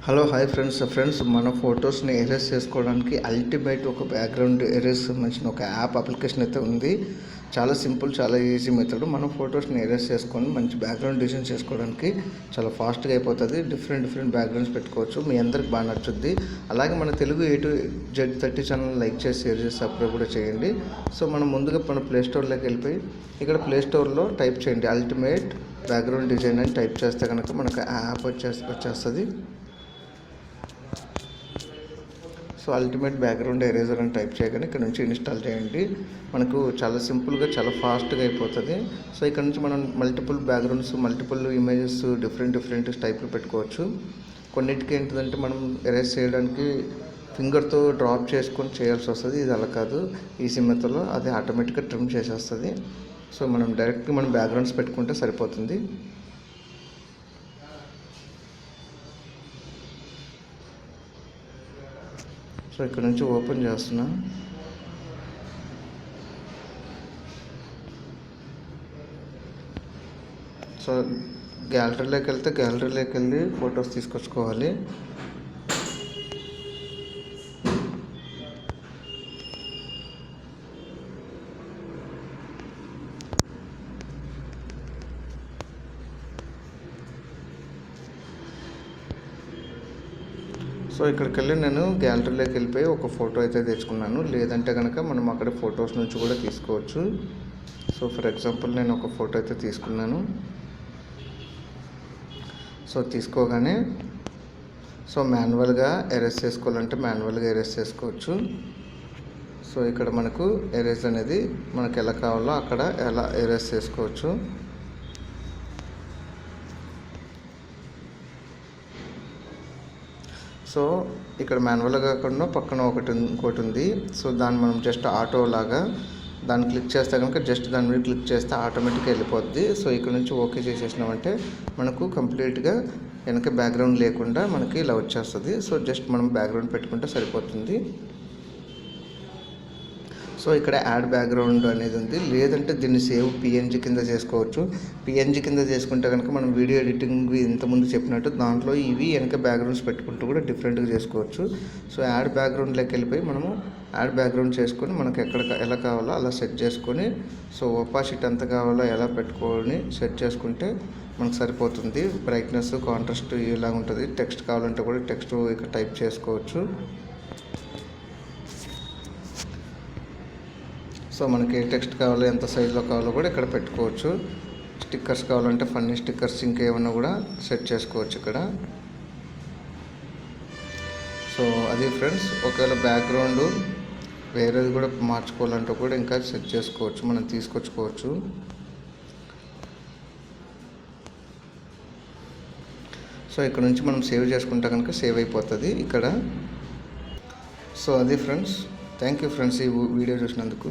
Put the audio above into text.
Hello hi friends మన ఫొటోస్ని erase చేసుకోవడానికి అల్టిమేట్ ఒక బ్యాక్గ్రౌండ్ ఎరేస్ సంబంధించిన ఒక యాప్ అప్లికేషన్ అయితే ఉంది. చాలా సింపుల్, చాలా ఈజీ మెథడ్. మన ఫొటోస్ని ఎరేస్ చేసుకొని మంచి బ్యాక్గ్రౌండ్ డిజైన్ చేసుకోవడానికి చాలా ఫాస్ట్గా అయిపోతుంది. డిఫరెంట్ బ్యాక్గ్రౌండ్స్ పెట్టుకోవచ్చు. మీ అందరికి బాగా నచ్చుద్ది. అలాగే మన Telugu A to Z30 channel like చేసి షేర్ చేసి సబ్స్క్రైబ్ కూడా చేయండి. సో మనం ముందుగా మన ప్లేస్టోర్లోకి వెళ్ళిపోయి ఇక్కడ ప్లేస్టోర్లో టైప్ చేయండి అల్టిమేట్ బ్యాక్గ్రౌండ్ డిజైన్ అని టైప్ చేస్తే కనుక మనకు యాప్ వచ్చేస్తుంది. సో అల్టిమేట్ బ్యాక్గ్రౌండ్ ఎరేజర్ అని టైప్ చేయగానే ఇక్కడ నుంచి ఇన్స్టాల్ చేయండి. మనకు చాలా సింపుల్గా చాలా ఫాస్ట్గా అయిపోతుంది. సో ఇక్కడ నుంచి మనం multiple backgrounds, multiple images different టైప్లో పెట్టుకోవచ్చు. కొన్నిటికి ఏంటిదంటే మనం ఎరేజ్ చేయడానికి ఫింగర్తో డ్రాప్ చేసుకొని చేయాల్సి వస్తుంది. ఇది అలా కాదు, ఈజీ మెథడ్లో అది ఆటోమేటిక్గా ట్రిమ్ చేసేస్తుంది. సో మనం డైరెక్ట్గా మనం బ్యాక్గ్రౌండ్స్ పెట్టుకుంటే సరిపోతుంది. సో ఇక్కడ నుంచి ఓపెన్ చేస్తున్నా. సో గ్యాలరీలోకి వెళ్ళి ఫొటోస్ తీసుకొచ్చుకోవాలి. సో ఇక్కడికి వెళ్ళి నేను గ్యాలరీలోకి వెళ్ళిపోయి ఒక ఫోటో అయితే తెచ్చుకున్నాను. లేదంటే కనుక మనం అక్కడ ఫొటోస్ నుంచి కూడా తీసుకోవచ్చు. సో ఫర్ ఎగ్జాంపుల్ నేను ఒక ఫోటో అయితే తీసుకున్నాను. సో తీసుకోగానే సో మాన్యువల్గా ఎరేజ్ చేసుకోవాలంటే మాన్యువల్గా ఎరేజ్ చేసుకోవచ్చు. సో ఇక్కడ మనకు ఎరేజ్ అనేది మనకు ఎలా కావాలో అక్కడ ఎలా ఎరేజ్ చేసుకోవచ్చు. సో ఇక్కడ మాన్యువల్గా కాకుండా పక్కన ఇంకోటి ఉంది. సో దాన్ని మనం జస్ట్ ఆటో లాగా దాన్ని క్లిక్ చేస్తే కనుక జస్ట్ దాని మీద క్లిక్ చేస్తే ఆటోమేటిక్గా వెళ్ళిపోద్ది. సో ఇక్కడ నుంచి ఓకే చేసేసినామంటే మనకు కంప్లీట్గా వెనక బ్యాక్గ్రౌండ్ లేకుండా మనకి ఇలా వచ్చేస్తుంది. సో జస్ట్ మనం బ్యాక్గ్రౌండ్ పెట్టుకుంటే సరిపోతుంది. సో ఇక్కడ యాడ్ బ్యాక్గ్రౌండ్ అనేది ఉంది. లేదంటే దీన్ని సేవ్ పిఎన్జీ కింద చేసుకోవచ్చు. పిఎన్జీ కింద చేసుకుంటే కనుక మనం వీడియో ఎడిటింగ్ ఇంతకుముందు చెప్పినట్టు దాంట్లో ఇవి వెనక బ్యాక్గ్రౌండ్స్ పెట్టుకుంటూ కూడా డిఫరెంట్గా చేసుకోవచ్చు. సో యాడ్ బ్యాక్గ్రౌండ్లోకి వెళ్ళిపోయి మనము యాడ్ బ్యాక్గ్రౌండ్ చేసుకొని మనకు ఎలా కావాలో అలా సెట్ చేసుకొని సో ఒపాసిటీ ఎంత కావాలో ఎలా పెట్టుకొని సెట్ చేసుకుంటే మనకు సరిపోతుంది. బ్రైట్నెస్, కాంట్రాస్ట్ ఇలా ఉంటుంది. టెక్స్ట్ కావాలంటే కూడా టెక్స్ట్ ఇక్కడ టైప్ చేసుకోవచ్చు. సో మనకి ఏ టెక్స్ట్ కావాలో ఎంత సైజులో కావాలో కూడా ఇక్కడ పెట్టుకోవచ్చు. స్టిక్కర్స్ కావాలంటే ఫన్నీ స్టిక్కర్స్ ఇంకేమన్నా కూడా సెట్ చేసుకోవచ్చు ఇక్కడ. సో అది ఫ్రెండ్స్, ఒకవేళ బ్యాక్గ్రౌండ్ వేరేది కూడా మార్చుకోవాలంటే కూడా ఇంకా సెట్ చేసుకోవచ్చు, మనం తీసుకొచ్చుకోవచ్చు. సో ఇక్కడ నుంచి మనం సేవ్ చేసుకుంటే కనుక సేవ్ అయిపోతుంది ఇక్కడ. సో అది ఫ్రెండ్స్, థ్యాంక్ యూ ఫ్రెండ్స్ ఈ వీడియో చూసినందుకు.